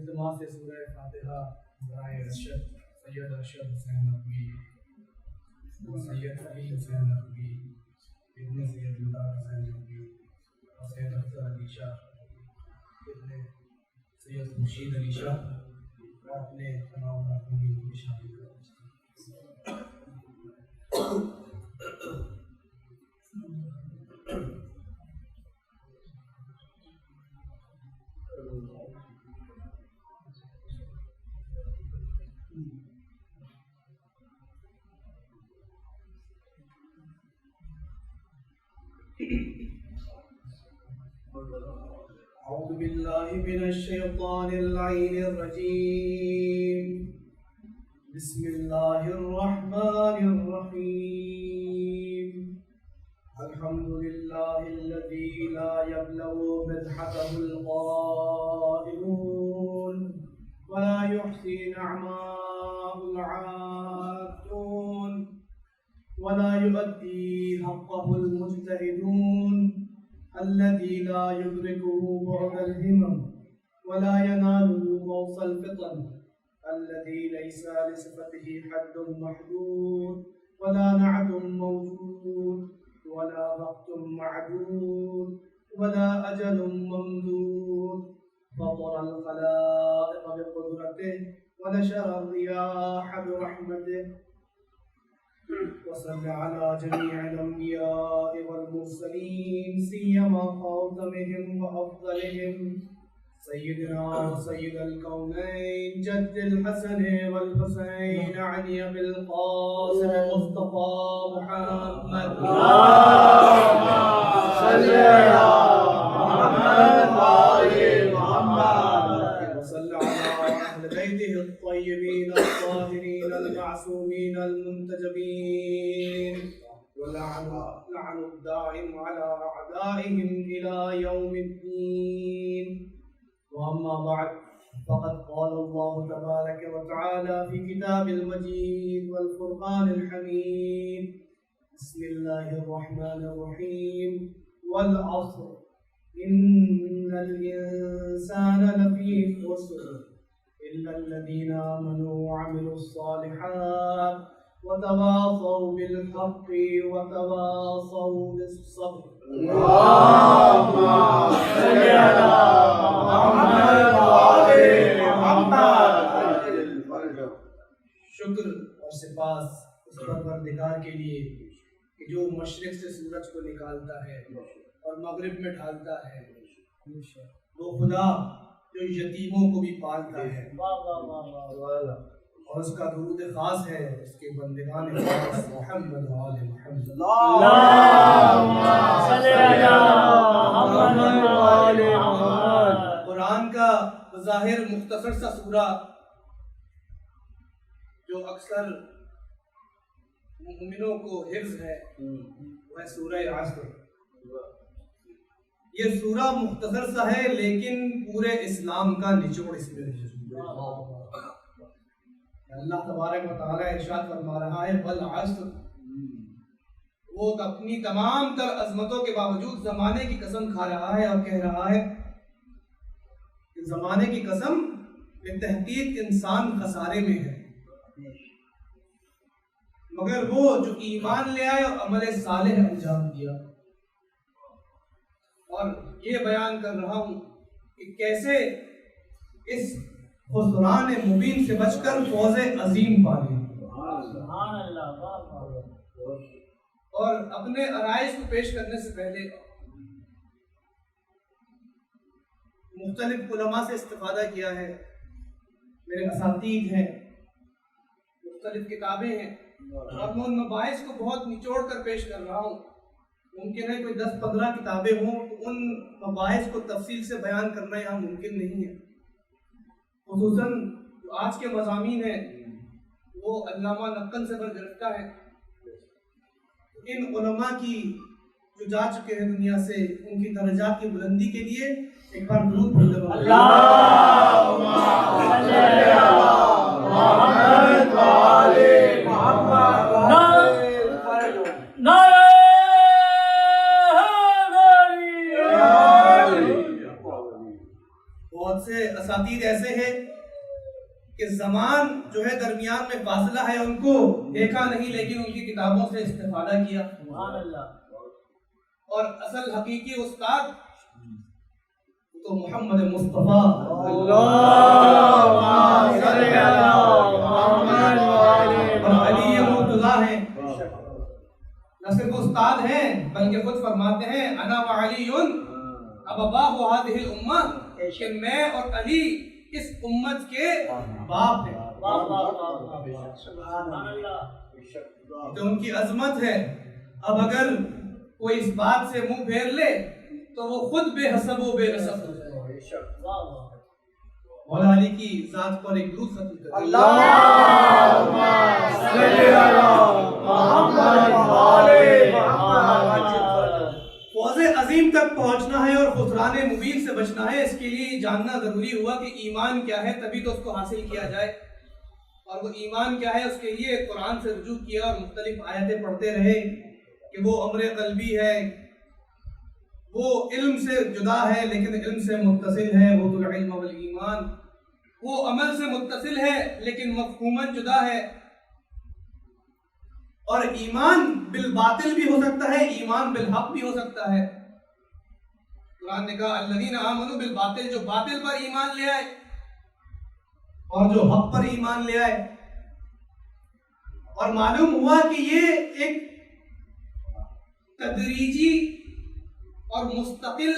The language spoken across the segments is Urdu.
التماس سے سورہ فاتحہ برائے ارشد سید ارشد حسین نقوی سید علی حسین نقوی ابن سید اللہ حسین نقوی اور سید اختر علی شاہ ابن سید خورشید علی شاہ اور اپنے تمام مرحومین کو شامل کریں۔ أعوذ بالله من الشيطان اللعين الرجيم بسم الله الرحمن الرحيم الحمد لله الذي لا يبلغ مدحته القائلون ولا يحصي نعماء العادون ولا يؤدي حقه المجتهدون الذي لا يدركه بعد الهمم ولا يناله غوص الفطن الذي ليس لصفته حد محدود ولا نعت موجود ولا وقت معدود ولا أجل ممدود فطر الخلائق بقدرته ونشر الرياح برحمته وصل على جميع الأنبياء والمرسلين سيما خاتمهم وأفضلهم سيدنا وسيد الكونين جد الحسن والحسين عني بالقاسم مصطفى محمد اللهم صل على محمد وآل محمد وصل على أهل بيته الطيبين الطاهرين المعصومين المنتجبين ولعن الداعم على أعدائهم إلى يوم الدين وأما بعد فقد قال الله تبارك وتعالى في كتاب المجيد والفرقان الحميد بسم الله الرحمن الرحيم والعصر إن الإنسان لفي خسر إلا الذين آمنوا وعملوا الصالحات وتواصوا بالحق وتواصوا بالصبر اللهم صل على محمد وآل محمد۔ شکر اور سپاس اس پروردگار کے لیے کہ جو مشرق سے سورج کو نکالتا ہے اور مغرب میں ڈھالتا ہے، وہ خدا جو یتیموں کو بھی پالتا ہے، اور اس کا درود خاص ہے اس کے بندگان خاص محمد و آل محمد۔ اللہم صل علی محمد و آل محمد۔ قرآن کا ظاہر مختصر سا سورہ جو اکثر مومنوں کو حفظ ہے وہ ہے سورہ عصر۔ یہ سورہ مختصر سا ہے لیکن پورے اسلام کا نچوڑ اس میں ہے۔ اللہ تبارک و تعالیٰ ارشاد فرما رہا ہے والعصر، وہ اپنی تمام تر عظمتوں کے باوجود زمانے کی قسم کھا رہا ہے اور کہہ رہا ہے کہ زمانے کی قسم بالتحقیق انسان خسارے میں ہے، مگر وہ جو ایمان لے آئے اور عمل صالح انجام دیا۔ اور یہ بیان کر رہا ہوں کہ کیسے اس خسران مبین سے بچ کر فوز عظیم پالیں۔ اور اپنے عرائض کو پیش کرنے سے پہلے مختلف علماء سے استفادہ کیا ہے، میرے اساتید ہیں، مختلف کتابیں ہیں، اور میں ان مباحث کو بہت نچوڑ کر پیش کر رہا ہوں۔ ممکن ہے کوئی 10-15 کتابیں ہوں تو ان مباحث کو تفصیل سے بیان کرنا یہاں ممکن نہیں ہے۔ خصوصاً جو آج کے مضامین ہیں وہ علامہ نقل سے برگرفتہ ہے۔ ان علماء کی جو جا چکے ہیں دنیا سے، ان کی درجات کی بلندی کے لیے ایک بار درود پڑھ لو۔ اللہم صل علی محمد و آل محمد۔ بہت سے اساتید ایسے ہیں کہ زمان جو ہے درمیان میں فاصلہ ہے، ان کو دیکھا نہیں لیکن ان کی کتابوں سے استفادہ کیا. سبحان اللہ. اور اصل حقیقی استاد تو محمد مصطفیٰ اور علی مرتضیٰ ہیں. نہ صرف استاد ہیں بلکہ خود فرماتے ہیں انا وعلی ابواہ هذه الامہ، کہ میں اور علی اس امت کے باپ ہیں. سبحان اللہ. تو ان کی عظمت ہے. اب اگر کوئی اس بات سے منہ پھیر لے تو وہ خود بے حسب و بے نسب ہو جائے. مولا علی کی ذات پر ایک درود ختم کریں. اللہم صلی علی محمد وعلی محمد. فوز عظیم تک پہنچنا ہے اور خسران مبین سے بچنا ہے. اس کے لیے جاننا ضروری ہوا کہ ایمان کیا ہے، تبھی تو اس کو حاصل کیا جائے. اور وہ ایمان کیا ہے، اس کے لیے قرآن سے رجوع کیا اور مختلف آیتیں پڑھتے رہے کہ وہ امر قلبی ہے، وہ علم سے جدا ہے لیکن علم سے متصل ہے. وہ تو العلم والایمان، وہ عمل سے متصل ہے لیکن مفہوماً جدا ہے. اور ایمان بالباطل بھی ہو سکتا ہے، ایمان بالحق بھی ہو سکتا ہے. قرآن نے کہا الذین آمنوا بالباطل، جو باطل پر ایمان لے آئے اور جو حق پر ایمان لے آئے. اور معلوم ہوا کہ یہ ایک تدریجی اور مستقل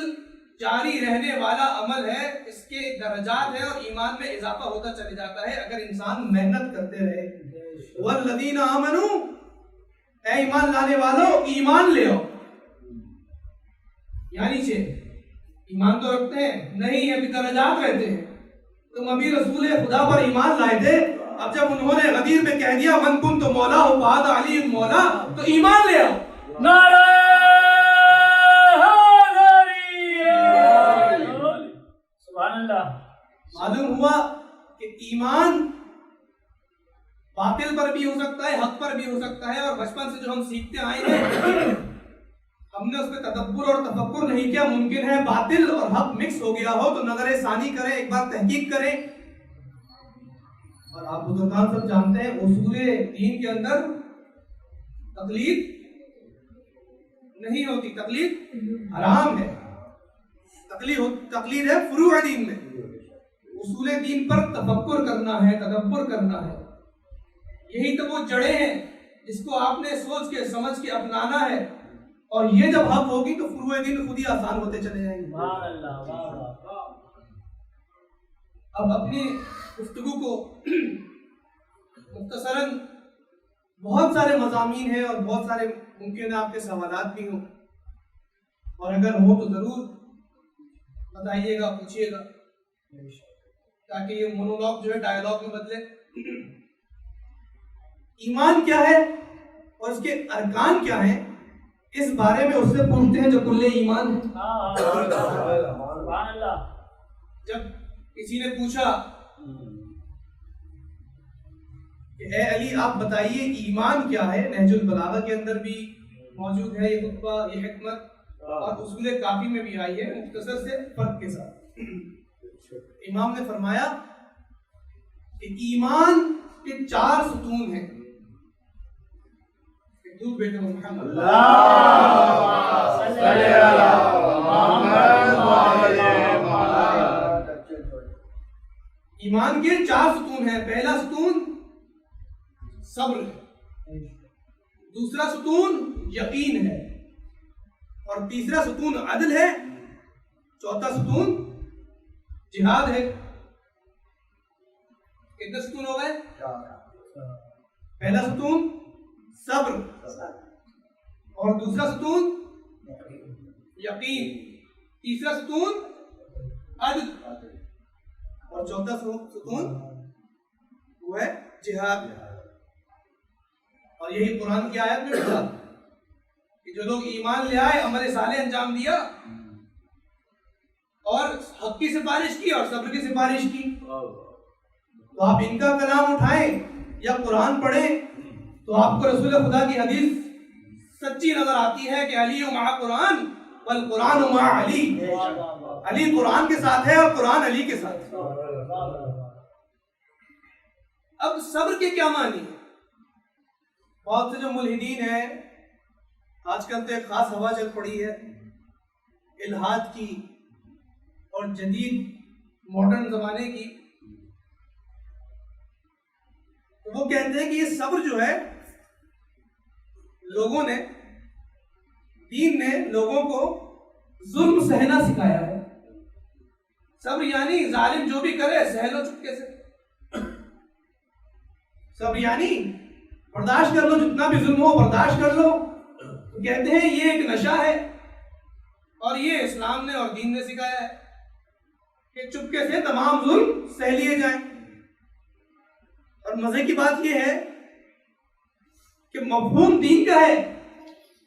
جاری رہنے والا عمل ہے. اس کے درجات ہیں اور ایمان میں اضافہ ہوتا چلے جاتا ہے اگر انسان محنت کرتے رہے. والذین آمنوا، اے ایمان لانے والوں ایمان لے آؤ. یعنی ایمان تو رکھتے ہیں نہیں، ابھی درجات رہتے ہیں. تم ابھی رسول خدا پر ایمان لائے تھے، اب جب انہوں نے غدیر میں کہہ دیا من کنت مولا ہو بعد علی مولا، تو ایمان لے آؤ. نعرہ سبحان اللہ. معلوم ہوا کہ ایمان باطل پر بھی ہو سکتا ہے، حق پر بھی ہو سکتا ہے. اور بچپن سے جو ہم سیکھتے آئے ہیں ہم نے اس پہ تدبر اور تفکر نہیں کیا. ممکن ہے باطل اور حق مکس ہو گیا ہو، تو نظر ثانی کریں، ایک بار تحقیق کریں. اور آپ بزرگان سب جانتے ہیں اصول دین کے اندر تقلید نہیں ہوتی، تقلید حرام ہے. تقلید ہے فروع دین میں. اصول دین پر تفکر کرنا ہے، تدبر کرنا ہے. یہی تو وہ جڑیں ہیں جس کو آپ نے سوچ کے سمجھ کے اپنانا ہے. اور یہ جب حق ہوگی تو فروع دین خود ہی آسان ہوتے چلے جائیں گے. اب اپنی گفتگو کو مختصراً، بہت سارے مضامین ہیں اور بہت سارے ممکن ہے آپ کے سوالات بھی ہوں، اور اگر ہو تو ضرور بتائیے گا، پوچھیے گا، تاکہ یہ مونولاگ جو ہے ڈائلاگ میں بدلے. ایمان کیا ہے اور اس کے ارکان کیا ہیں، اس بارے میں اس سے پوچھتے ہیں جو کل ایمان ہے. جب کسی نے پوچھا کہ اے علی آپ بتائیے ایمان کیا ہے، نہج البلاغہ کے اندر بھی موجود ہے یہ خطبہ، یہ حکمت، اور اصول کافی میں بھی آئی ہے مختصر سے فرق کے ساتھ. امام نے فرمایا کہ ایمان کے 4 ستون ہیں. دودھ بیٹے محمد ایمان کے 4 ستون ہیں. پہلا ستون صبر ہے، دوسرا ستون یقین ہے، اور تیسرا ستون عدل ہے، چوتھا ستون جہاد ہے. کتنے ستون ہو گئے؟ پہلا ستون صبر، اور دوسرا ستون یقین، تیسرا ستون عدل، اور چوتھا ستون وہ ہے جہاد. اور یہی قرآن کی آیت میں ملا کہ جو لوگ ایمان لے آئے، عمل صالح انجام دیا، اور حق کی سفارش کی اور صبر کی سفارش کی، تو آپ ان کا کلام اٹھائیں یا قرآن پڑھیں تو آپ کو رسول خدا کی حدیث سچی نظر آتی ہے کہ علی مع قرآن والقرآن مع علی. علی قرآن کے ساتھ ہے اور قرآن علی کے ساتھ ہے. اب صبر کے کیا معنی ہے؟ بہت سے جو ملحدین ہیں آج کل تو ایک خاص ہوا چل پڑی ہے الحاد کی اور جدید ماڈرن زمانے کی. وہ کہتے ہیں کہ یہ صبر جو ہے لوگوں نے دین نے لوگوں کو ظلم سہنا سکھایا ہے. صبر یعنی ظالم جو بھی کرے سہ لو چپکے سے. صبر یعنی برداشت کر لو، جتنا بھی ظلم ہو برداشت کر لو. تو کہتے ہیں یہ ایک نشہ ہے اور یہ اسلام نے اور دین نے سکھایا ہے کہ چپکے سے تمام ظلم سہ لیے جائیں. اور مزے کی بات یہ ہے کہ مفہوم دین کا ہے،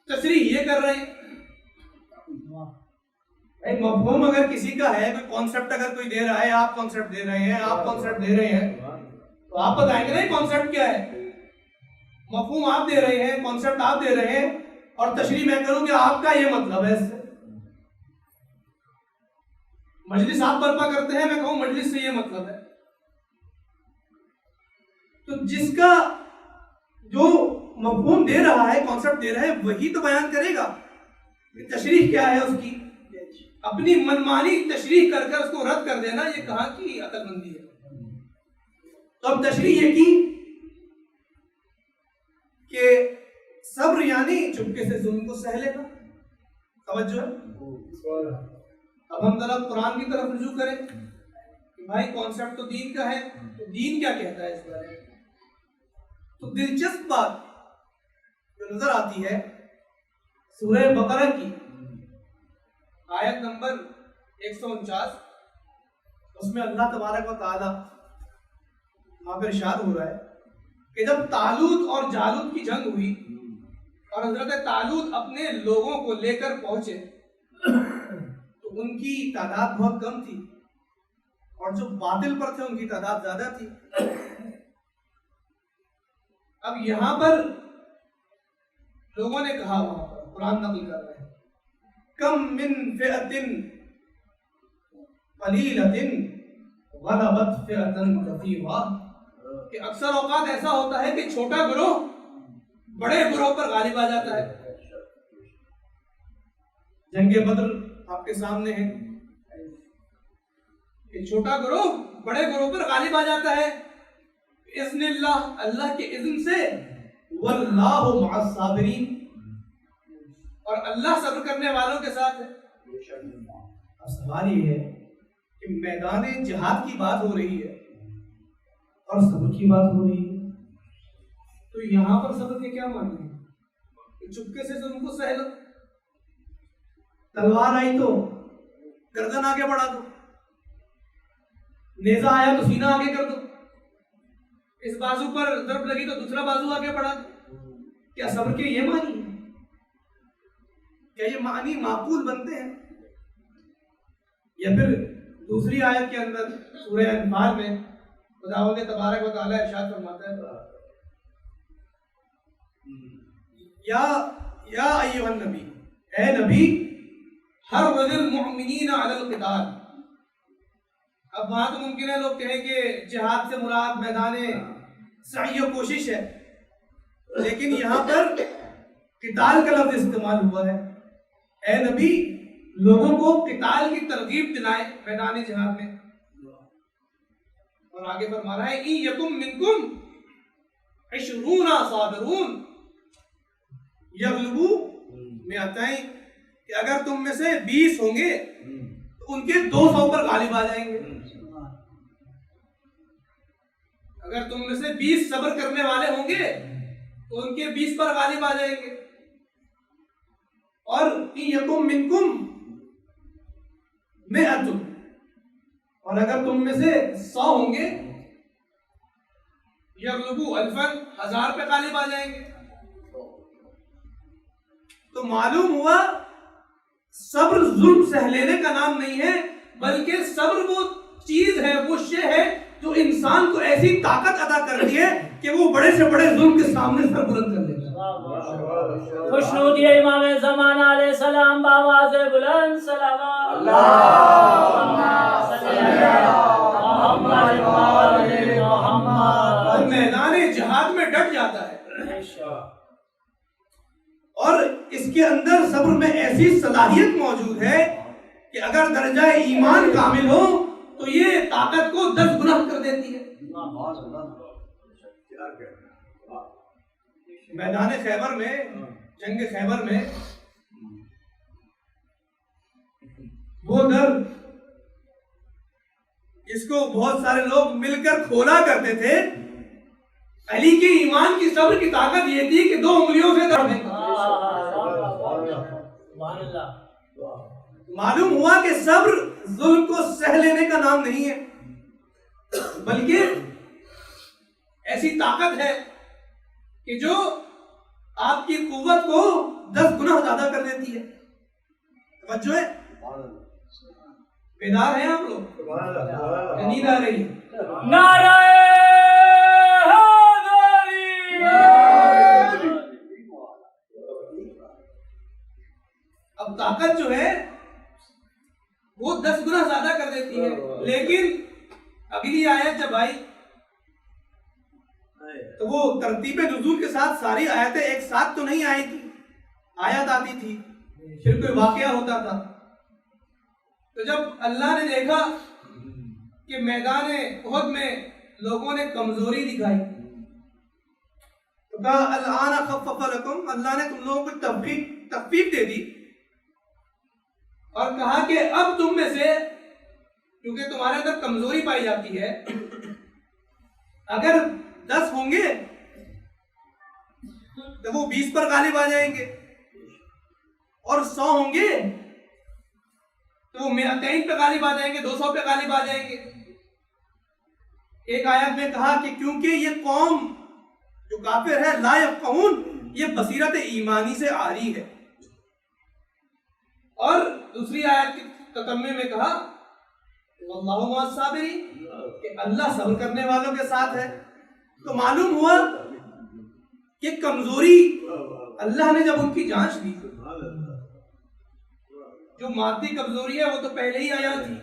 تشریح یہ کر رہے ہیں. مفہوم اگر کسی کا ہے، کوئی کانسیپٹ اگر کوئی دے رہا ہے، آپ کانسیپٹ دے رہے ہیں، آپ کانسیپٹ دے رہے ہیں، تو آپ بتائیں گے نہیں کانسیپٹ کیا ہے. مفہوم آپ دے رہے ہیں، کانسیپٹ آپ دے رہے ہیں، اور تشریح میں کروں کہ آپ کا یہ مطلب ہے. اس سے مجلس آپ برپا کرتے ہیں، میں کہوں مجلس سے یہ مطلب ہے. تو جس کا جو مفہوم دے رہا ہے، کانسیپٹ دے رہا ہے، وہی تو بیان کرے گا تشریح کیا ہے اس کی. اپنی منمانی تشریح کر کر اس کو رد کر دینا یہ کہاں کی عقل مندی ہے. تو اب تشریح یہ کی کہ صبر یعنی چپکے سے ظلم کو سہ لینا. توجہ ہے. اب ہم ذرا قرآن کی طرف رجوع کریں کہ بھائی کانسیپٹ تو دین کا ہے، تو دین کیا کہتا ہے اس بارے میں. تو دلچسپ بات جو نظر آتی ہے سورہ بقرہ کی آیت نمبر 149، اس میں اللہ تبارک و تعالی وہاں پہ ارشاد ہو رہا ہے کہ جب طالوت اور جالوت کی جنگ ہوئی اور حضرت طالوت اپنے لوگوں کو لے کر پہنچے تو ان کی تعداد بہت کم تھی اور جو باطل پر تھے ان کی تعداد زیادہ تھی. اب یہاں پر لوگوں نے کہا، وہاں پر قرآن نقل کر رہے ہیں کم من فئۃ قلیلۃ غلبت فئۃ کثیرۃ، کہ اکثر اوقات ایسا ہوتا ہے کہ چھوٹا گروہ بڑے گروہ پر غالب آ جاتا ہے. جنگ بدر آپ کے سامنے ہے کہ چھوٹا گروہ بڑے گروہ پر غالب آ جاتا ہے اذن اللہ، اللہ کے اذن سے. واللہ مع الصابرین، اور اللہ صبر کرنے والوں کے ساتھ ہے. اب سوال یہ ہے کہ میدان جہاد کی بات ہو رہی ہے اور صبر کی بات ہو رہی ہے، تو یہاں پر صبر کے کیا معنی ہے؟ کہ چپکے سے ظلم کو سہ لو، تلوار آئی تو گردن آگے بڑھا دو، نیزہ آیا تو سینہ آگے کر دو، اس بازو پر ضرب لگی تو دوسرا بازو آگے بڑھا دو. کیا صبر کے یہ معنی ہے؟ کیا یہ معنی معقول بنتے ہیں؟ یا پھر دوسری آیت کے اندر سورہ انفال میں خداوند تبارک و تعالی ارشاد فرماتا ہے یا ایھا النبی، اے نبی، حرض المؤمنین علی القتال. اب وہاں تو ممکن ہے لوگ کہیں کہ جہاد سے مراد میدان سعی و کوشش ہے، لیکن یہاں پر قتال کا لفظ استعمال ہوا ہے. اے نبی، لوگوں کو قتال کی ترغیب دلائے میدان جہاد میں. اور آگے فرما رہا ہے ان یکم منکم 20 صابرون یغلبوا 200، کہ اگر تم میں سے 20 ہوں گے تو ان کے 200 پر غالب آ جائیں گے. اگر تم میں سے 20 صبر کرنے والے ہوں گے تو ان کے 20 پر غالب آ جائیں گے. اور یکم منکم 100، اور اگر تم میں سے 100 ہوں گے یغلبوا 1000 پہ غالب آ جائیں گے. تو معلوم ہوا صبر ظلم سہ لینے کا نام نہیں ہے، بلکہ صبر وہ چیز ہے، وہ شے ہے جو انسان کو ایسی طاقت عطا کرتی ہے کہ وہ بڑے سے بڑے ظلم کے سامنے سر بلند کر دیتا ہے. خوشنودی امام زمانہ علیہ السلام بآواز بلند صلوات اللہم صلی علی محمد اور میدان جہاد میں ڈٹ جاتا ہے. اور اس کے اندر صبر میں ایسی صلاحیت موجود ہے کہ اگر درجہ ایمان کامل ہو تو یہ طاقت کو 10 گنا کر دیتی ہے. میدان خیبر میں، جنگ خیبر میں وہ در جس کو بہت سارے لوگ مل کر کھولا کرتے تھے، علی کے ایمان کی صبر کی طاقت یہ تھی کہ 2 انگلیوں سے در پھینکا. معلوم ہوا کہ صبر ظلم کو سہ لینے کا نام نہیں ہے، بلکہ ایسی طاقت ہے کہ جو آپ کی قوت کو 10 گنا زیادہ کر دیتی ہے. توجہ ہے؟ بیدار ہیں آپ لوگ؟ نیند آ رہی ہے؟ نعرہ اب طاقت جو ہے وہ 10 گنا زیادہ کر دیتی ہے. لیکن اگلی آیت جب آئی تو وہ ترتیب نزول کے ساتھ ساری آیتیں ایک ساتھ تو نہیں آئی تھی، آیت آتی تھی پھر کوئی واقعہ ہوتا تھا. تو جب اللہ نے دیکھا کہ میدان احد میں لوگوں نے کمزوری دکھائی تو کہا الآن خفف لکم، اللہ نے تم لوگوں کو تخفیف دے دی اور کہا کہ اب تم میں سے، کیونکہ تمہارے اندر کمزوری پائی جاتی ہے، اگر 10 ہوں گے تو وہ 20 پر غالب آ جائیں گے، اور 100 ہوں گے تو وہ 200 پہ غالب آ جائیں گے، 200 پہ غالب آ جائیں گے. ایک آیت میں کہا کہ کیونکہ یہ قوم جو کافر ہے لا یفقہون، یہ بصیرت ایمانی سے عاری ہے. اور دوسری آیت کے تتمے میں کہا واللہ مع الصابرین، کہ اللہ صبر کرنے والوں کے ساتھ ہے. تو معلوم ہوا کہ کمزوری اللہ نے جب ان کی جانچ لی، جو مادی کمزوری ہے وہ تو پہلے ہی آیا تھی،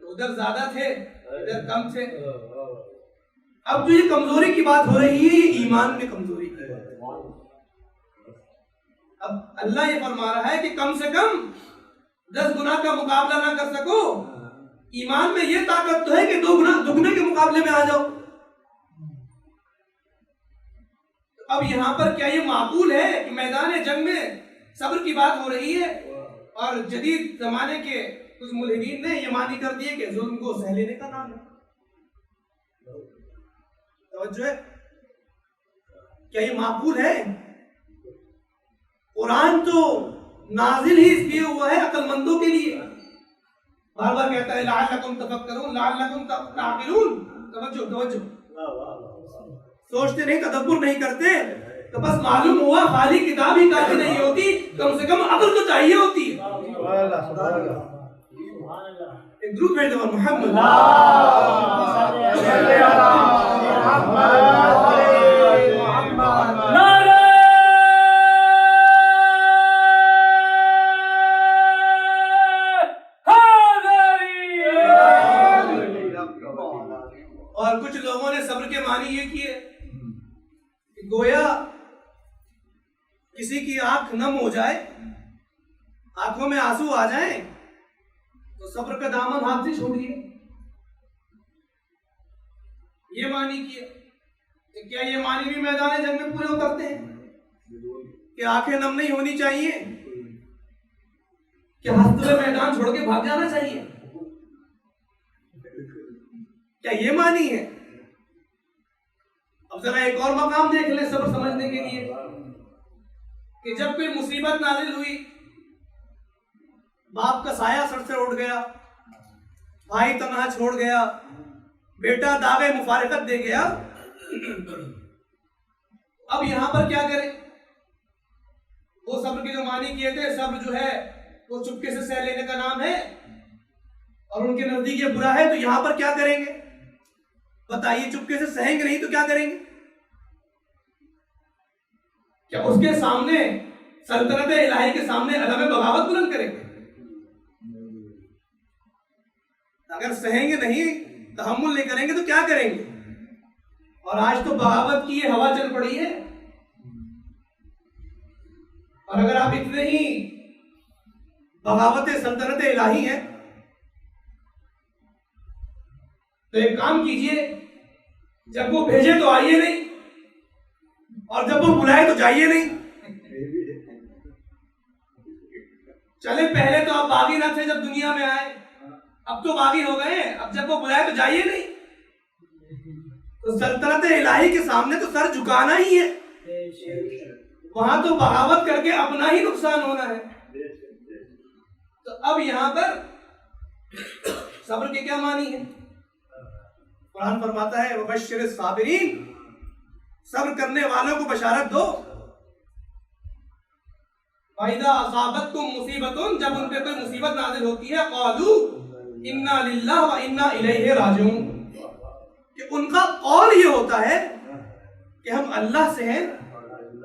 تو ادھر زیادہ تھے ادھر کم تھے. اب جو یہ کمزوری کی بات ہو رہی ہے یہ ایمان میں کمزوری کی ہے. اب اللہ یہ فرما رہا ہے کہ کم سے کم 10 گنا کا مقابلہ نہ کر سکو، ایمان میں یہ طاقت تو ہے کہ 2 گنا دگنے کے مقابلے میں آ جاؤ. اب یہاں پر کیا یہ معقول ہے کہ میدان جنگ میں صبر کی بات ہو رہی ہے اور جدید زمانے کے کچھ ملحدین نے یہ معنی کر دیے کہ ظلم کو سہ لینے کا نام ہے؟ توجہ ہے؟ کیا یہ معقول ہے؟ قرآن تو نازل ہی اس لیے ہوا ہے عقل مندوں کے لیے. بار بار کہتا ہے لعلکم تفکرون، لعلکم تعقلون. توجہ سوچتے نہیں، تدبر نہیں کرتے، تو بس معلوم ہوا خالی کتاب ہی کافی نہیں ہوتی، کم سے کم عقل تو چاہیے ہوتی ہے. ایک درود بھیج دو محمد. اور کچھ لوگوں نے صبر کے معنی یہ کیے کہ گویا کسی کی آنکھ نم ہو جائے، آنکھوں میں آنسو آ جائیں تو صبر کا دامن ہاتھ سے چھوڑیے، یہ معنی کیا. کیا یہ معنی بھی میدان جنگ میں پورے اترتے ہیں کہ آنکھیں نم نہیں ہونی چاہیے، کہ ہنستے ہوئے میدان چھوڑ کے بھاگ جانا چاہیے؟ کیا یہ معنی ہے؟ اب ذرا ایک اور مقام دیکھ لیں صبر سمجھنے کے لیے کہ جب کوئی مصیبت نازل ہوئی، باپ کا سایہ سر سے اٹھ گیا، بھائی تنہا چھوڑ گیا، بیٹا داغے مفارقت دے گیا، اب یہاں پر کیا کریں؟ وہ صبر کے جو معنی کیے تھے، صبر جو ہے وہ چپکے سے سہ لینے کا نام ہے اور ان کے نزدیک یہ برا ہے، تو یہاں پر کیا کریں گے؟ بتائیے، چپکے سے سہیں گے نہیں تو کیا کریں گے؟ کیا اس کے سامنے سلطنت الہی کے سامنے علم بغاوت بلند کریں گے؟ اگر سہیں گے نہیں تحمل نہیں کریں گے تو کیا کریں گے؟ اور آج تو بغاوت کی یہ ہوا چل پڑی ہے، اور اگر آپ اتنے ہی بغاوت سلطنت الہی ہیں تو ایک کام کیجئے، جب وہ بھیجے تو آئیے نہیں، اور جب وہ بلائے تو جائیے نہیں۔ چلے پہلے تو آپ باغی نہ تھے جب دنیا میں آئے، اب تو باغی ہو گئے، اب جب وہ بلائے تو جائیے نہیں۔ تو سلطنت الہی کے سامنے تو سر جھکانا ہی ہے، وہاں تو بغاوت کر کے اپنا ہی نقصان ہونا ہے۔ تو اب یہاں پر صبر کے کیا معنی ہے؟ قرآن فرماتا ہے وَبَشِّرِ الصَّابِرِينَ، صبر کرنے والوں کو بشارت دو۔ وَإِذَا أَصَابَتْكُم مُّصِيبَةٌ، جب ان پہ کوئی مصیبت نازل ہوتی ہے، قَالُوا إِنَّا لِلَّهِ وَإِنَّا إِلَيْهِ رَاجِعُونَ، کہ ان کا قول یہ ہوتا ہے کہ ہم اللہ سے ہیں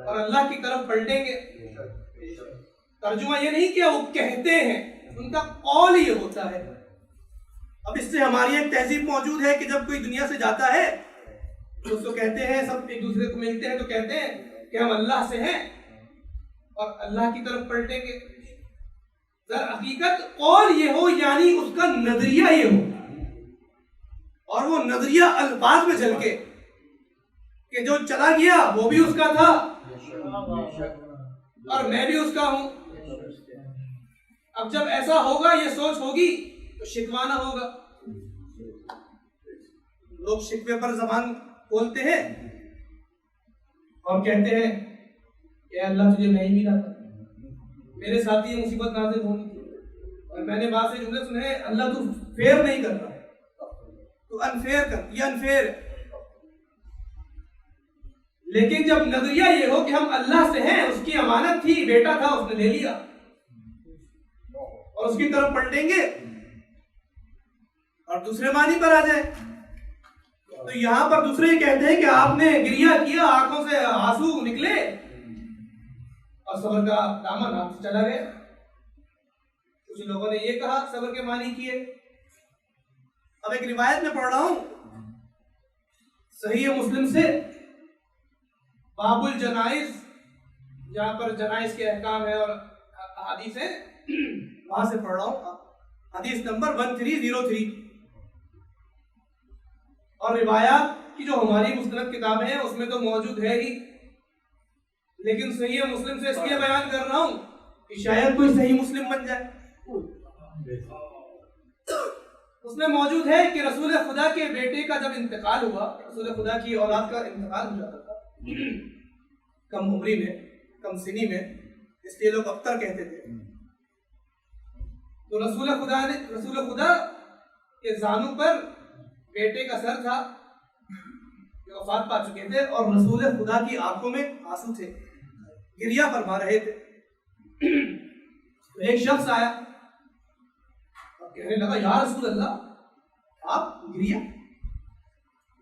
اور اللہ کی طرف پلٹیں گے۔ ترجمہ یہ نہیں کہ وہ کہتے ہیں، ان کا قول یہ ہوتا ہے۔ اب اس سے ہماری ایک تہذیب موجود ہے کہ جب کوئی دنیا سے جاتا ہے تو اس کو کہتے ہیں، سب ایک دوسرے کو ملتے ہیں تو کہتے ہیں کہ ہم اللہ سے ہیں اور اللہ کی طرف پلٹیں گے۔ در حقیقت قول یہ ہو یعنی اس کا نظریہ یہ ہو، اور وہ نظریہ الفاظ میں جھلکے کہ جو چلا گیا وہ بھی اس کا تھا اور میں بھی اس کا ہوں۔ اب جب ایسا ہوگا، یہ سوچ ہوگی تو شکوہ نہ ہوگا۔ لوگ شکوے پر زبان کھولتے ہیں اور کہتے ہیں کہ اللہ تجھے نہیں ملا تھا، میرے ساتھ یہ مصیبت نازل ہونی تھی، اور میں نے بات سے جملے سنے، اللہ تو فیئر نہیں کر رہا، تو انفیئر کر، یہ انفیئر ہے۔ لیکن جب نظریہ یہ ہو کہ ہم اللہ سے ہیں، اس کی امانت تھی، بیٹا تھا، اس نے لے لیا اور اس کی طرف پلٹیں گے، اور دوسرے معنی پر آ جائے تو یہاں پر دوسرے یہ کہتے ہیں کہ آپ نے گریہ کیا، آنکھوں سے آنسو نکلے اور صبر کا دامن ہاتھ سے چلا گیا۔ کچھ لوگوں نے یہ کہا صبر کے معنی کیے۔ اب ایک روایت میں پڑھ رہا ہوں صحیح مسلم سے، باب الجنائز، جہاں پر جنائز کے احکام ہے اور حدیث ہے، وہاں سے پڑھ رہا ہوں، حدیث نمبر 1303۔ اور روایات کی جو ہماری مستند کتابیں ہیں اس میں تو موجود ہے ہی، لیکن صحیح مسلم سے اس لیے بیان کر رہا ہوں کہ شاید کوئی صحیح مسلم بن جائے۔ اس میں موجود ہے کہ رسول خدا کے بیٹے کا جب انتقال ہوا، رسول خدا کی اولاد کا انتقال ہو جاتا تھا کم عمری میں، کم سنی میں، اس لیے لوگ ابتر کہتے تھے۔ تو رسول خدا کے زانو پر بیٹے کا سر تھا جو وفات پا چکے تھے، اور رسول خدا کی آنکھوں میں آنسو تھے، گریہ فرما رہے تھے۔ تو ایک شخص آیا اور کہنے لگا یا رسول اللہ، آپ گریہ،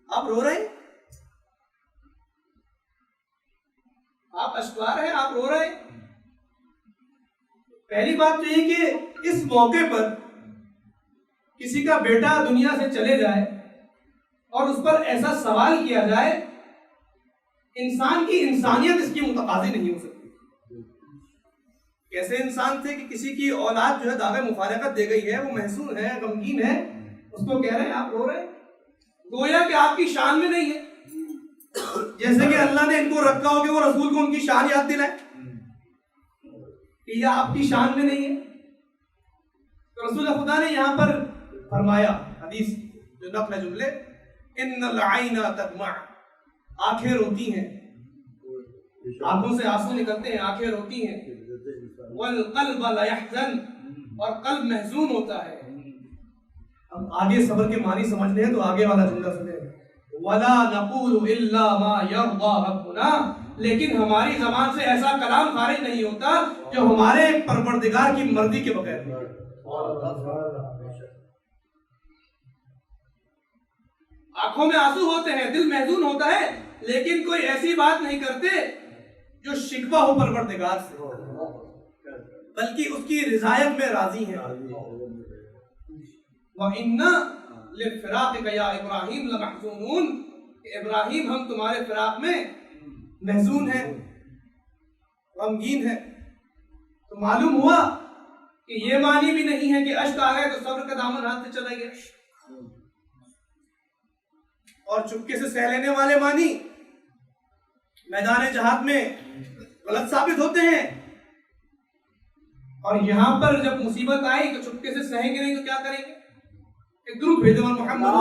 آپ رو رہے ہیں، آپ اشکوار ہیں، آپ رو رہے ہیں۔ پہلی بات تو یہ کہ اس موقع پر کسی کا بیٹا دنیا سے چلے جائے اور اس پر ایسا سوال کیا جائے، انسان کی انسانیت اس کی متقاضی نہیں ہو سکتی۔ کیسے انسان تھے کہ کسی کی اولاد جو ہے داغ مفارقت دے گئی ہے، وہ محزون ہے، غمگین ہے، اس کو کہہ رہے ہیں آپ رو رہے ہیں، گویا کہ آپ کی شان میں نہیں ہے، جیسے کہ اللہ نے ان کو رکھا ہو کہ وہ رسول کو ان کی شان یاد دلائے کہ یہ آپ کی شان میں نہیں ہے۔ تو رسول خدا نے یہاں پر فرمایا، حدیث جو نقل ہے جملے، ان العین تدمع، آنکھیں روتی ہیں، آنکھوں سے آنسو نکلتے ہیں، آنکھیں روتی ہیں، والقلب لا يحزن، اور قلب محزون ہوتا ہے۔ اب آگے صبر کے معنی سمجھنے ہیں تو آگے والا جملہ سنیں، ولا نقول الا ما يرضى ربنا، لیکن ہماری زبان سے ایسا کلام خارج نہیں ہوتا جو ہمارے پروردگار کی مرضی کے بغیر۔ آنکھوں میں آنسو ہوتے ہیں، دل محزون ہوتا ہے، لیکن کوئی ایسی بات نہیں کرتے جو شکوہ ہو پروردگار سے، بلکہ اس کی رضایت میں راضی ہیں۔ وَإِنَّا لفراقک یا ابراہیم لمحزونون، کہ ابراہیم ہم تمہارے فراق میں محزون ہیں، غمگین ہیں۔ تو معلوم ہوا کہ یہ معنی بھی نہیں ہے کہ اشک آ گئے تو صبر کا دامن ہاتھ سے چلا گیا، اور چپکے سے سہ لینے والے معنی میدان جہاد میں غلط ثابت ہوتے ہیں، اور یہاں پر جب مصیبت آئی تو چپکے سے سہیں گے نہیں تو کیا کریں گے؟ ایک درود بھیجو محمد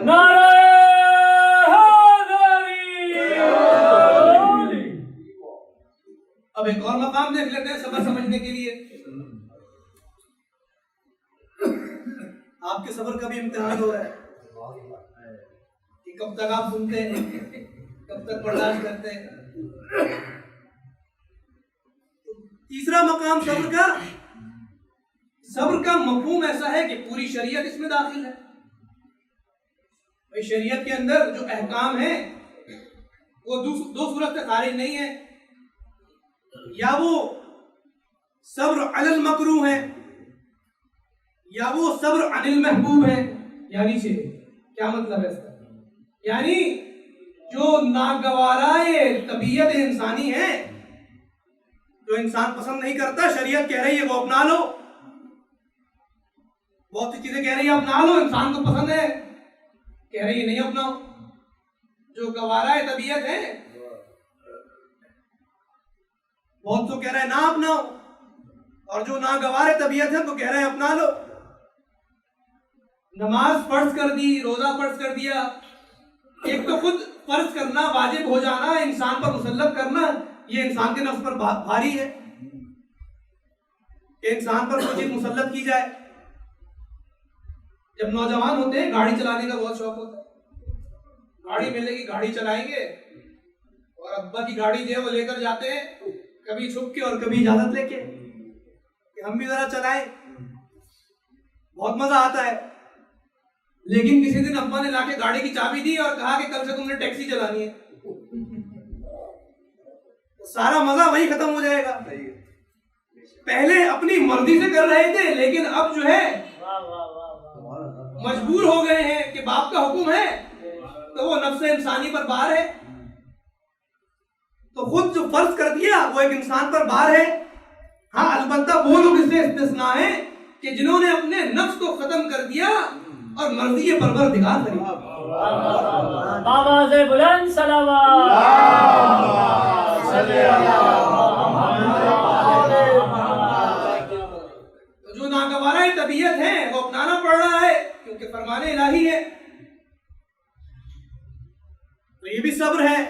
نعرہ حیدری۔ اب ایک اور مقام دیکھ لیتے ہیں صبر سمجھنے کے لیے۔ آپ کے صبر کا بھی امتحان ہو رہا ہے کہ کب تک آپ سنتے ہیں، کب تک برداشت کرتے ہیں۔ تیسرا مقام صبر کا مفہوم ایسا ہے کہ پوری شریعت اس میں داخل ہے۔ شریعت کے اندر جو احکام ہیں وہ دو صورت سے خارج نہیں ہے، یا وہ صبر علی المکروہ ہے یا وہ صبر عن المحبوب ہے۔ یعنی کیا مطلب ہے اس کا؟ یعنی جو ناگوارائے طبیعت انسانی ہے، جو انسان پسند نہیں کرتا، شریعت کہہ رہی ہے وہ اپنا لو۔ بہت سی چیزیں کہہ رہی ہے اپنا لو، انسان کو پسند ہے، کہہ رہی ہے نہیں اپناؤ۔ جو گوارائے طبیعت ہے بہت تو کہہ رہا ہے نہ اپناؤ، اور جو ناگوار طبیعت ہے تو کہہ رہے ہیں اپنا لو۔ نماز فرض کر دی، روزہ فرض کر دیا، ایک تو خود فرض کرنا، واجب ہو جانا، انسان پر مسلط کرنا، یہ انسان کے نفس پر بھاری ہے کہ انسان پر کوئی چیز مسلط کی جائے۔ جب نوجوان ہوتے ہیں گاڑی چلانے کا بہت شوق ہوتا ہے، گاڑی ملے گی گاڑی چلائیں گے، اور ابا کی گاڑی جو ہے وہ لے کر جاتے ہیں، کبھی چھپ کے اور کبھی اجازت لے کے کہ ہم بھی ذرا چلائیں، بہت مزہ آتا ہے۔ لیکن کسی دن ابا نے لا کے گاڑی کی چابی دی اور کہا کہ کل سے تم نے ٹیکسی چلانی ہے، سارا مزہ وہی ختم ہو جائے گا۔ پہلے اپنی مرضی سے کر رہے تھے، لیکن اب جو ہے مجبور ہو گئے ہیں کہ باپ کا حکم ہے تو وہ نفس انسانی پر بار ہے، تو خود جو فرض کر دیا وہ ایک انسان پر بار ہے۔ ہاں البتہ وہ لوگ اس سے استثناء ہیں کہ جنہوں نے اپنے نفس کو ختم کر دیا اور مرضی پروردگار کری۔ آواز بلند صلوات۔ جو ناگوارہ طبیعت ہے وہ اپنانا پڑ رہا ہے کیونکہ فرمان الہی ہے، تو یہ بھی صبر ہے۔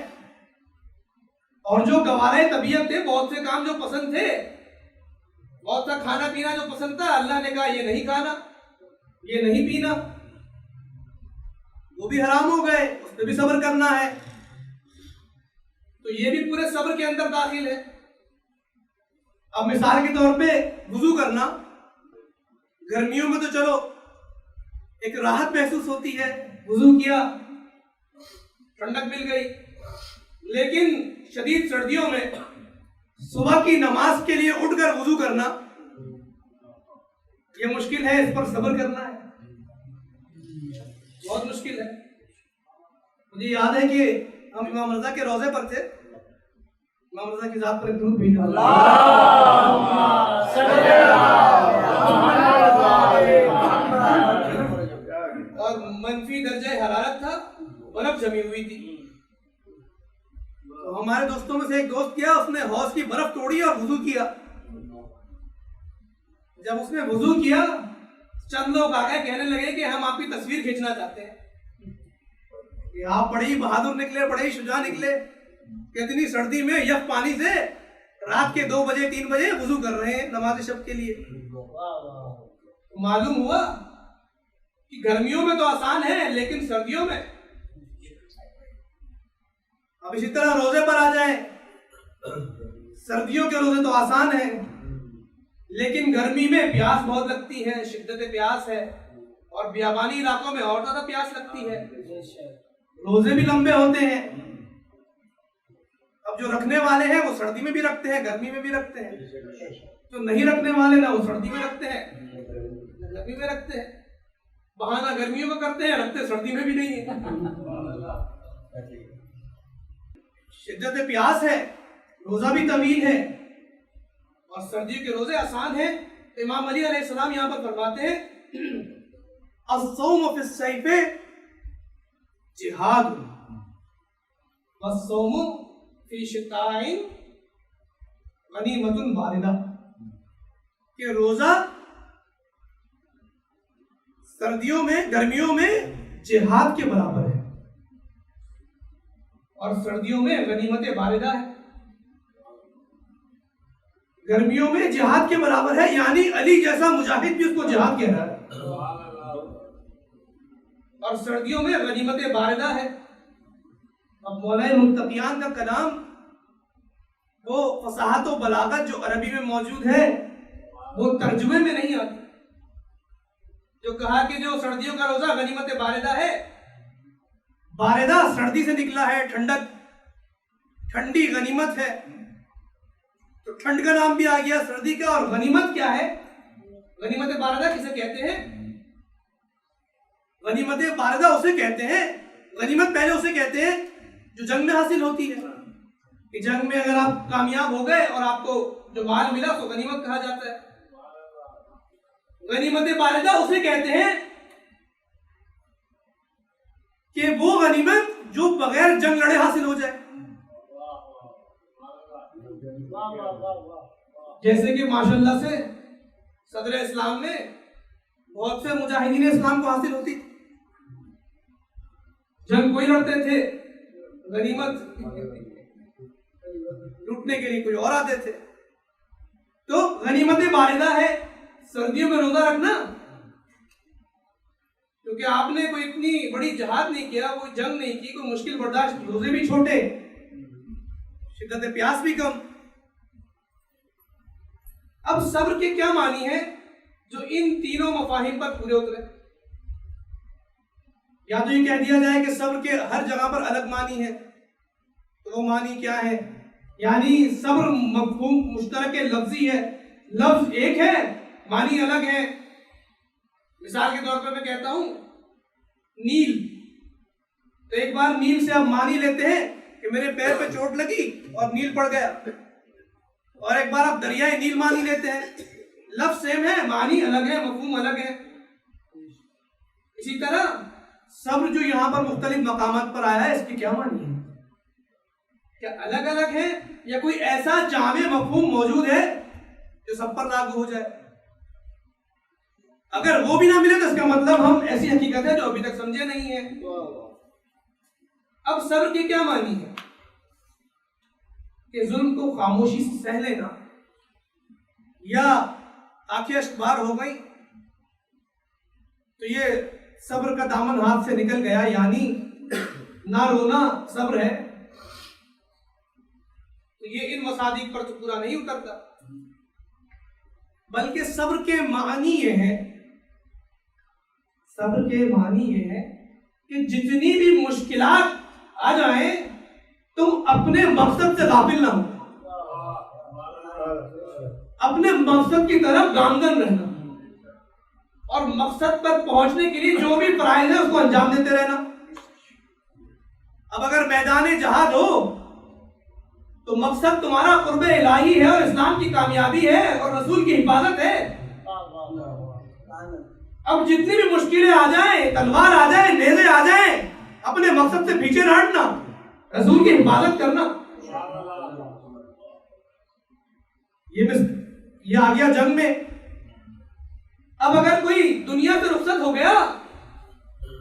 اور جو گوارہ طبیعت تھے، بہت سے کام جو پسند تھے، بہت سا کھانا پینا جو پسند تھا، اللہ نے کہا یہ نہیں کھانا، یہ نہیں پینا، وہ بھی حرام ہو گئے، اس پہ بھی صبر کرنا ہے، تو یہ بھی پورے صبر کے اندر داخل ہے۔ اب مثال کے طور پہ وضو کرنا، گرمیوں میں تو چلو ایک راحت محسوس ہوتی ہے، وضو کیا ٹھنڈک مل گئی، لیکن شدید سردیوں میں صبح کی نماز کے لیے اٹھ کر وضو کرنا یہ مشکل ہے، اس پر صبر کرنا ہے، بہت مشکل ہے۔ مجھے یاد ہے کہ ہم امام رضا کے روضے پر تھے، امام رضا کی ذات پر ایک درود بھیجو، اور منفی درجہ حرارت تھا، برف جمی ہوئی تھی، تو ہمارے دوستوں میں سے ایک دوست کیا، اس نے حوض کی برف توڑی اور وضو کیا۔ جب اس نے وضو کیا، چند لوگ آ گئے کہنے لگے کہ ہم آپ کی تصویر کھینچنا چاہتے ہیں کہ آپ بڑے ہی بہادر نکلے، بڑے ہی شجاع نکلے، کہ اتنی سردی میں یک پانی سے رات کے 2 بجے 3 بجے وضو کر رہے ہیں نماز شب کے لیے۔ معلوم ہوا کہ گرمیوں میں تو آسان ہے، لیکن سردیوں میں، اب اسی طرح روزے پر آ جائیں، سردیوں کے روزے تو آسان ہیں، لیکن گرمی میں پیاس بہت لگتی ہے، شدت پیاس ہے، اور بیابانی علاقوں میں اور زیادہ پیاس لگتی ہے، روزے بھی لمبے ہوتے ہیں۔ اب جو رکھنے والے ہیں وہ سردی میں بھی رکھتے ہیں، گرمی میں بھی رکھتے ہیں، جو نہیں رکھنے والے نا وہ سردی میں رکھتے ہیں، گرمی میں رکھتے ہیں، بہانہ گرمیوں کا کرتے ہیں، رکھتے سردی میں بھی نہیں ہے۔ شدت پیاس ہے، روزہ بھی طویل ہے، اور سردیوں کے روزے آسان ہیں۔ امام علی علیہ السلام یہاں پر فرماتے ہیں الصوم فی الصیف جہاد والصوم فی شتاء غنیمت باردہ، کہ روزہ سردیوں میں، گرمیوں میں جہاد کے برابر ہے، اور سردیوں میں غنیمت باردہ ہے۔ گرمیوں میں جہاد کے برابر ہے، یعنی علی جیسا مجاہد بھی اس کو جہاد کہہ رہا ہے، اور سردیوں میں غنیمت باردہ ہے۔ اب مولانا متقیان کا کلام وہ فصاحت و بلاغت جو عربی میں موجود ہے وہ ترجمے میں نہیں آتی۔ جو کہا کہ جو سردیوں کا روزہ غنیمت باردہ ہے، باردہ سردی سے نکلا ہے، ٹھنڈک، ٹھنڈی غنیمت ہے، تو ٹھنڈ کا نام بھی آ گیا سردی کا۔ اور غنیمت کیا ہے؟ غنیمت باردہ کسے کہتے ہیں؟ غنیمت باردہ اسے کہتے ہیں، غنیمت پہلے اسے کہتے ہیں جو جنگ میں حاصل ہوتی ہے، کہ جنگ میں اگر آپ کامیاب ہو گئے اور آپ کو جو مال ملا تو غنیمت کہا جاتا ہے۔ غنیمت باردہ اسے کہتے ہیں کہ وہ غنیمت جو بغیر جنگ لڑے حاصل ہو جائے، جیسے کہ ماشاءاللہ سے صدر اسلام میں بہت سے مجاہدین اسلام کو حاصل ہوتی، جنگ کوئی لڑتے تھے، غنیمت لوٹنے کے لیے کوئی اور آتے تھے۔ تو غنیمت باردہ ہے سردیوں میں روزہ رکھنا، کیونکہ آپ نے کوئی اتنی بڑی جہاد نہیں کیا، کوئی جنگ نہیں کی، کوئی مشکل برداشت، روزے بھی چھوٹے، شدت پیاس بھی کم۔ اب صبر کے کیا معنی ہے جو ان تینوں مفاہیم پر پورے اترے؟ یا تو یہ کہہ دیا جائے کہ صبر کے ہر جگہ پر الگ معنی ہے، تو وہ معنی کیا ہے؟ یعنی صبر مفہوم مشترک لفظی ہے، لفظ ایک ہے، معنی الگ ہے۔ مثال کے طور پر میں کہتا ہوں نیل، تو ایک بار نیل سے آپ معنی لیتے ہیں کہ میرے پیر پہ چوٹ لگی اور نیل پڑ گیا، اور ایک بار آپ دریائے نیل معنی لیتے ہیں، لفظ سیم ہے، معنی الگ ہے، مفہوم الگ ہے۔ اسی طرح صبر جو یہاں پر مختلف مقامات پر آیا ہے، اس کی کیا معنی ہے؟ کیا الگ الگ ہے یا کوئی ایسا جامع مفہوم موجود ہے جو سب پر لاگو ہو جائے؟ اگر وہ بھی نہ ملے تو اس کا مطلب ہم ایسی حقیقت ہے جو ابھی تک سمجھے نہیں ہے۔ اب صبر کی کیا معنی ہے؟ کہ ظلم کو خاموشی سے سہ لینا، یا آنکھیں اشکبار ہو گئی تو یہ صبر کا دامن ہاتھ سے نکل گیا، یعنی نہ رونا صبر ہے، تو یہ ان مصادیق پر تو پورا نہیں اترتا، بلکہ صبر کے معنی یہ ہے، صبر کے معنی یہ ہے کہ جتنی بھی مشکلات آ جائیں تم اپنے مقصد سے غافل نہ ہو، اپنے مقصد کی طرف گامزن رہنا، اور مقصد پر پہنچنے کے لیے جو بھی فرائض ہے اس کو انجام دیتے رہنا۔ اب اگر میدان جہاد ہو تو مقصد تمہارا قرب الہی ہے اور اسلام کی کامیابی ہے اور رسول کی حفاظت ہے۔ اب جتنی بھی مشکلیں آ جائیں، تلوار آ جائے، نیزے آ جائیں، اپنے مقصد سے پیچھے نہ ہٹنا، رسول کی حفاظت کرنا۔ یہ آ گیا جنگ میں۔ اب اگر کوئی دنیا سے رخصت ہو گیا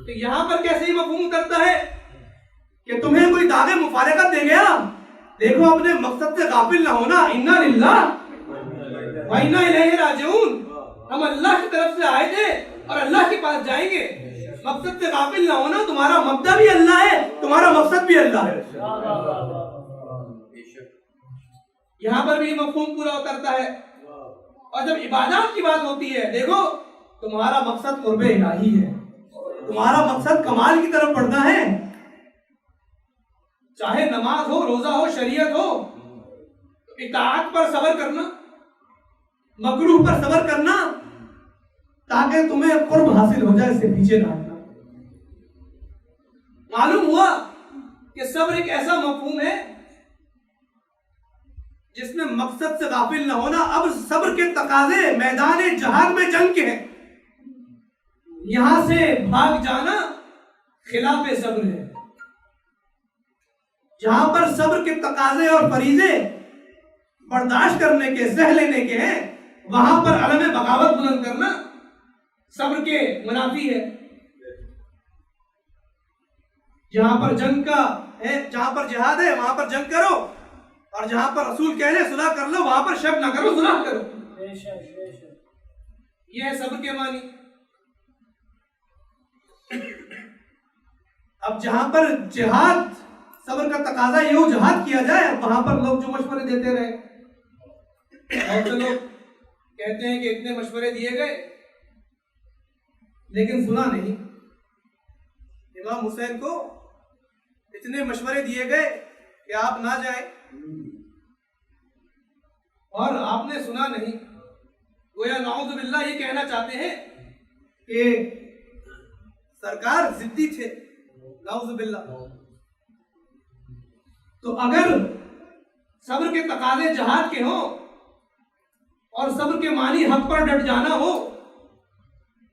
تو یہاں پر کیسے ہی مفہوم کرتا ہے کہ تمہیں کوئی داغ مفارقت دے گیا، دیکھو اپنے مقصد سے غافل نہ ہونا، انا للہ و انا الیہ راجعون، ہم اللہ کی طرف سے آئے تھے اور اللہ کے پاس جائیں گے۔ مقصد سے غافل نہ ہونا، تمہارا مبدا بھی اللہ ہے، تمہارا مقصد بھی اللہ ہے۔ یہاں پر بھی یہ مفہوم پورا اترتا ہے۔ اور جب عبادات کی بات ہوتی ہے، دیکھو تمہارا مقصد قرب الہی ہے، تمہارا مقصد کمال کی طرف بڑھنا ہے، چاہے نماز ہو، روزہ ہو، شریعت ہو، اطاعت پر صبر کرنا، مکروہ پر صبر کرنا، تاکہ تمہیں قرب حاصل ہو جائے، اس سے پیچھے نہ ہٹنا۔ معلوم ہوا کہ صبر ایک ایسا مفہوم ہے جس میں مقصد سے غافل نہ ہونا۔ اب صبر کے تقاضے میدان جہاد میں جنگ کے ہیں، یہاں سے بھاگ جانا خلاف صبر ہے۔ جہاں پر صبر کے تقاضے اور فریضے برداشت کرنے کے، سہ لینے کے ہیں، وہاں پر علم بغاوت بلند کرنا صبر کے منافی ہے۔ جہاں پر جنگ کا ہے، جہاں پر جہاد ہے، وہاں پر جنگ کرو، اور جہاں پر رسول کہہ رہے صلح کر لو، وہاں پر شک نہ کرو، صلح کرو۔ یہ ہے صبر کے معنی۔ اب جہاں پر جہاد صبر کا تقاضا یہ ہو جہاد کیا جائے، وہاں پر لوگ جو مشورے دیتے رہے، بہت سے لوگ کہتے ہیں کہ اتنے مشورے دیے گئے لیکن سنا نہیں۔ امام حسین کو اتنے مشورے دیے گئے کہ آپ نہ جائیں، اور آپ نے سنا نہیں۔ گویا نعوذ باللہ یہ کہنا چاہتے ہیں کہ سرکار ضدی تھے، نعوذ باللہ۔ تو اگر صبر کے تقاضے جہاد کے ہوں اور صبر کے معنی حق پر ڈٹ جانا ہو،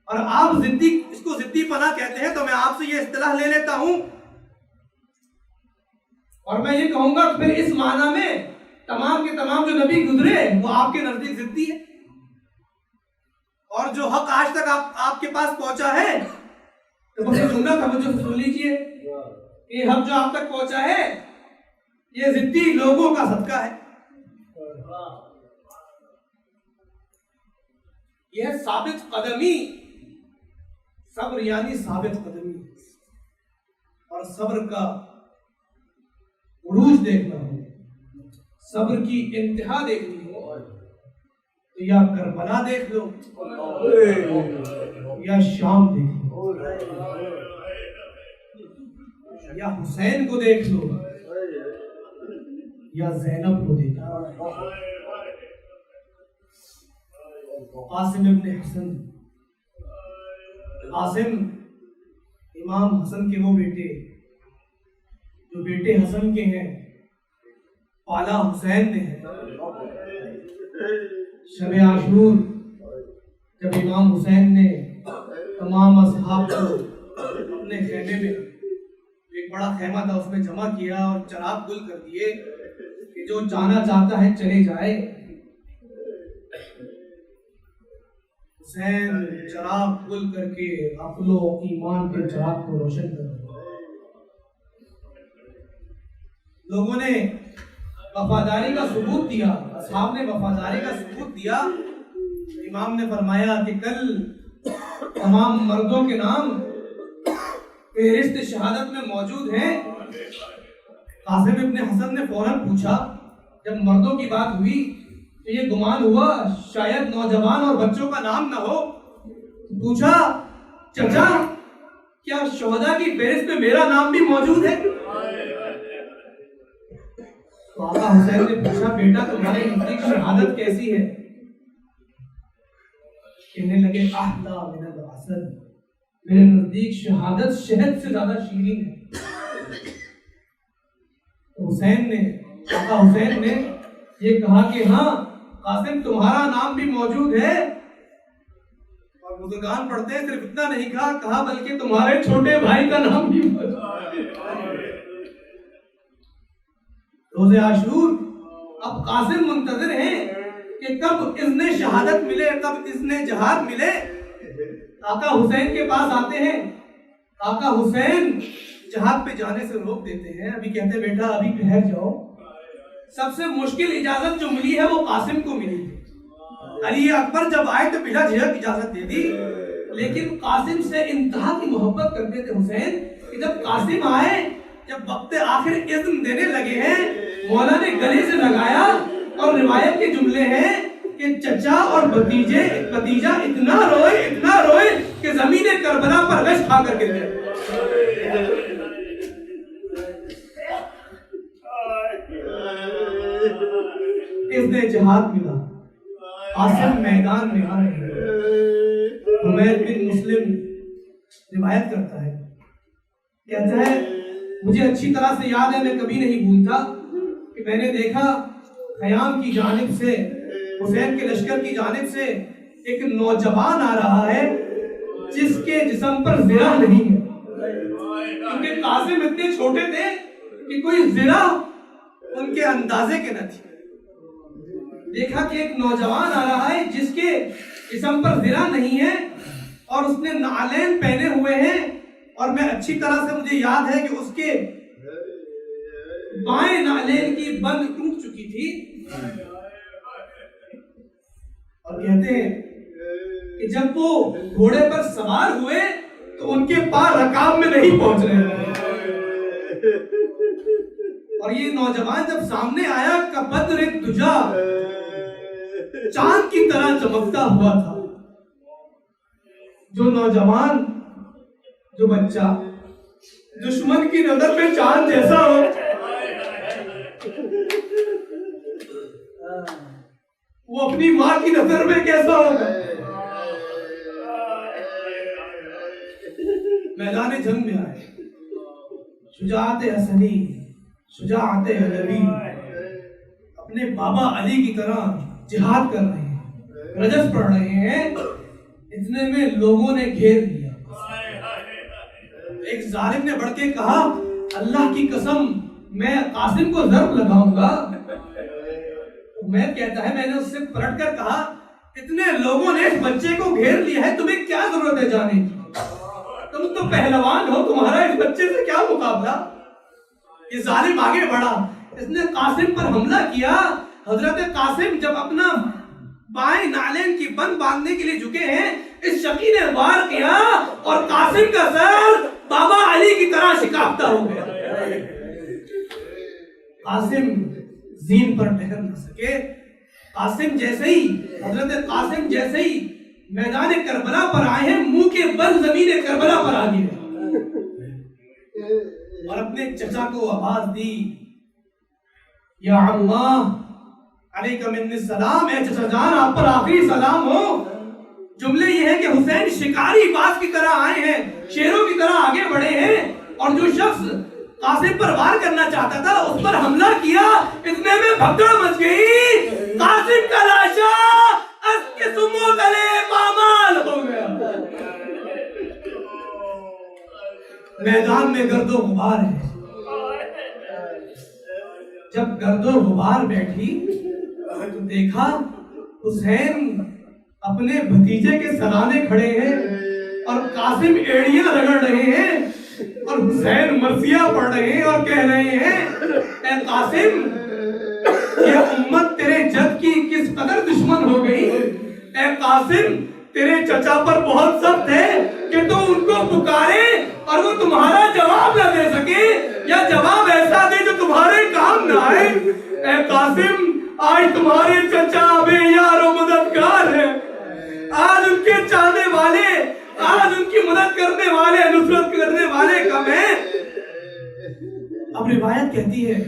اور آپ ضدی، اس کو ضدی پناہ کہتے ہیں، تو میں آپ سے یہ اصطلاح لے لیتا ہوں اور میں یہ کہوں گا پھر اس معنی میں تمام کے تمام جو نبی گزرے وہ آپ کے نزدیک ضدی ہے، اور جو حق آج تک آپ کے پاس پہنچا ہے، تو بس یہ جملہ توجہ سے سن لیجیے، یہ حق جو آپ تک پہنچا ہے یہ ضدی لوگوں کا صدقہ ہے۔ یہ ثابت قدمی، صبر یعنی ثابت قدمی، اور صبر کا عروج دیکھنا ہو، صبر کی انتہا دیکھنی ہو، تو یا کربلا دیکھ لو یا شام دیکھ لو، یا حسین کو دیکھ لو یا زینب کو دیکھ لو۔ قاسم ابن حسن، قاسم امام حسن کے وہ بیٹے جو بیٹے حسن کے ہیں، پالا حسین نے ہے۔ شب عاشور جب امام حسین نے تمام اصحاب کو اپنے خیمے میں، ایک بڑا خیمہ تھا، اس میں جمع کیا اور چراغ گل کر دیے کہ جو جانا چاہتا ہے چلے جائے۔ حسین چراغ گل کر کے عقل و ایمان کے چراغ کو روشن کر دیا۔ لوگوں نے وفاداری کا ثبوت دیا، اصحاب نے وفاداری کا ثبوت دیا۔ امام نے فرمایا کہ کل تمام مردوں کے نام فہرست شہادت میں موجود ہیں۔ قاسم ابن حسن نے فوراً پوچھا، جب مردوں کی بات ہوئی تو یہ گمان ہوا شاید نوجوان اور بچوں کا نام نہ ہو، پوچھا چچا کیا شہداء کی فہرست میں میرا نام بھی موجود ہے؟ تو آقا حسین نے پوچھا بیٹا تمہارے نزدیک شہادت کیسی ہے؟ کہنے لگے احلا من العسل، میرے نزدیک شہادت شہد سے زیادہ شیرین ہے۔ حسین نے، آقا حسین نے یہ کہا کہ ہاں قاسم تمہارا نام بھی موجود ہے، اور بزرگان پڑھتے ہیں صرف اتنا نہیں کہا بلکہ تمہارے چھوٹے بھائی کا نام بھی موجود ہے۔ روز عاشور اب قاسم منتظر ہیں کہ کب اذن شہادت ملے، کب اذن جہاد ملے۔ آقا حسین کے پاس آتے ہیں، آقا حسین جہاد پہ جانے سے روک دیتے ہیں، ابھی کہتے ہیں بیٹا ابھی ٹھہر جاؤ۔ سب سے مشکل اجازت جو ملی ہے وہ قاسم کو ملی ہے۔ علی اکبر جب آئے تو بلا جھجک اجازت دے دی، لیکن قاسم سے انتہا کی محبت کرتے تھے حسین کہ جب قاسم آئے، جب وقت آخر اذن دینے لگے ہیں، مولا نے گلے سے لگایا، اور روایت کے جملے ہیں کہ چچا اور بھتیجا اتنا روئے کہ زمین کربلا پر غش کھا کر گر گئے۔ فضل جہاد ملا، قاسم میدان میں آ رہے ہیں۔ حمید بن مسلم روایت کرتا ہے، کہتا ہے مجھے اچھی طرح سے یاد ہے، میں کبھی نہیں بھولتا کہ میں نے دیکھا خیام کی جانب سے، حسین کے لشکر کی جانب سے ایک نوجوان آ رہا ہے جس کے جسم پر زرہ نہیں ہے، کیونکہ قاسم اتنے چھوٹے تھے کہ کوئی زرہ ان کے اندازے کے نہ تھی۔ دیکھا کہ ایک نوجوان آ رہا ہے جس کے جسم پر زرہ نہیں ہے اور اس نے نعلین پہنے ہوئے ہیں، اور میں اچھی طرح سے مجھے یاد ہے کہ اس کے بائیں نعلین کی بند ٹوٹ چکی تھی، اور کہتے ہیں کہ جب وہ گھوڑے پر سوار ہوئے تو ان کے پار رکاب میں نہیں پہنچ رہے تھے، اور یہ نوجوان جب سامنے آیا کہ بدر دجا چاند کی طرح چمکتا ہوا تھا۔ جو نوجوان، جو بچہ دشمن کی نظر میں چاند جیسا ہو، وہ اپنی ماں کی نظر میں کیسا ہوگا؟ میدان جنگ میں آئے، شجاعت حسنی، شجاعت علوی، اپنے بابا علی کی طرح جہاد کر رہے ہیں، رجس پڑھ رہے ہیں، اتنے میں لوگوں نے گھیر لیا۔ ایک ظالم نے بڑھ کے کہا اللہ کی قسم میں قاسم کو ضرب لگاؤں گا۔ میں کہتا ہے میں نے اس سے پلٹ کر کہا اتنے لوگوں نے اس بچے کو گھیر لیا ہے، تمہیں کیا ضرورت ہے جانے کی؟ تم تو پہلوان ہو، تمہارا اس بچے سے کیا مقابلہ؟ یہ ظالم آگے بڑھا، اس نے قاسم پر حملہ کیا۔ حضرت قاسم جب اپنا بائیں نعلین کی بند باندھنے کے لیے جھکے ہیں، اس شقی نے وار کیا اور قاسم کا سر بابا علی کی طرح شکافتہ ہو گیا۔ قاسم زین پر ٹہر نہ سکے۔ قاسم جیسے ہی، حضرت قاسم جیسے ہی میدان کربلا پر آئے ہیں، منہ کے بل زمین کربلا پر آ گئے اور اپنے چچا کو آواز دی، یا عمّا علیکم منی السلام، اے چچا جان آپ پر آخری سلام ہو۔ جملے یہ ہے کہ حسین شکاری باز کی طرح آئے ہیں، شیروں کی طرح آگے بڑھے ہیں، اور جو شخص قاسم پر وار کرنا چاہتا تھا اس پر حملہ کیا۔ اتنے میں بھگدڑ مچ گئی، قاسم کا لاشا اس کے سمو تلے پامال ہو گیا۔ میدان میں گرد و غبار ہے۔ جب گرد و غبار بیٹھی تو دیکھا حسین اپنے بھتیجے کے سرانے کھڑے ہیں اور قاسم ایڑیاں رگڑ رہے ہیں اور حسین مرثیہ پڑھ رہے ہیں اور کہہ رہے ہیں اے قاسم یہ امت تیرے جد کی کس قدر دشمن ہو گئی، اے قاسم تیرے چچا پر بہت سخت ہے کہ تو ان کو پکارے اور وہ تمہارا جواب نہ دے سکے، یا جواب ایسا دے جو تمہارے کام نہ آئے۔ اے قاسم آج تمہارے چچا بے یار و مددگار ہیں، آج ان کے چاہنے والے، آج ان کی مدد کرنے والے، نصرت کرنے والے کم ہیں۔ اب روایت کہتی ہے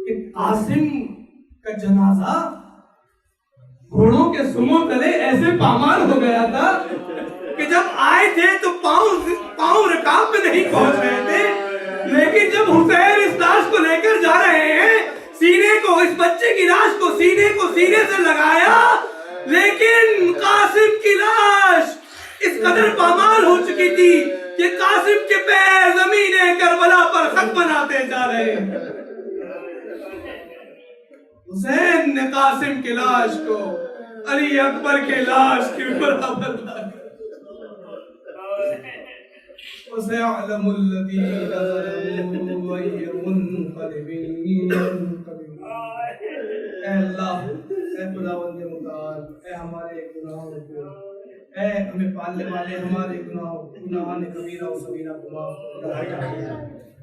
کہ قاسم کا جنازہ گھوڑوں کے سمو تلے ایسے پامال ہو گیا تھا کہ جب آئے تھے تو پاؤں رکاب میں نہیں پہنچ رہے تھے، لیکن جب حسین اس لاش کو لے کر جا رہے ہیں، سینے کو، اس بچے کی لاش کو سینے سے لگایا، لیکن قاسم کی لاش اس قدر پامال ہو چکی تھی کہ قاسم کے پیر زمین کربلا پر خط بناتے جا رہے ہیں۔ حسین نے قاسم کی لاش کو علی اکبر کے لاش کے برابر لایا۔ وَسَيَعْلَمُ الَّذِينَ ظَلَمُوا أَيَّ مُنقَلِبٍ يَنقَلِبُونَ۔ اے اللہ، اے خداوند متعال، اے ہمارے گناہوں کو، اے ہمیں پالنے والے ہمارے گناہان کبیرہ و صغیرہ کو معاف کر۔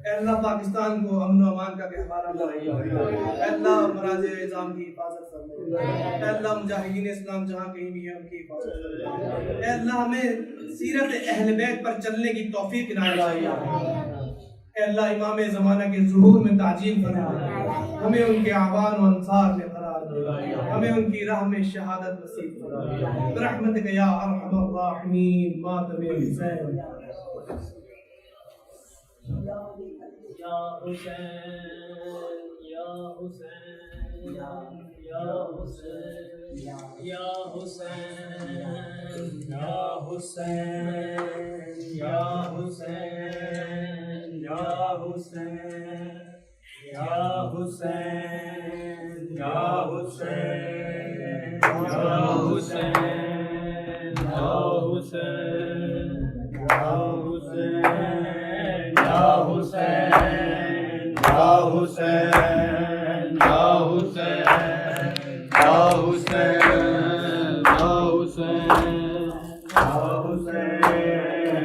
اے اللہ پاکستان کو امن و امان کا گہوارہ بنائیے۔ اے اللہ مراز اعظام کی حفاظت فرمائے۔ اے اللہ مجاہدین اسلام جہاں کہیں بھی ہیں ان کی حفاظت فرمائے۔ اے اللہ ہمیں سیرت اہل بیت پر چلنے کی توفیق عنایت فرمائے۔ اے اللہ امام زمانہ کے ظہور میں تعجیل فرمائے، ہمیں ان کے اعوان و انصار میں قرار دے۔ ہمیں ان کی راہ میں شہادت نصیب فرما برحمتک یا ارحم الراحمین ماتم حسین یا حسین یا حسین یا حسین یا حسین یا حسین یا حسین یا حسین یا حسین یا حسین یا حسین یا حسین یا حسین یا حسین یا حسین یا حسین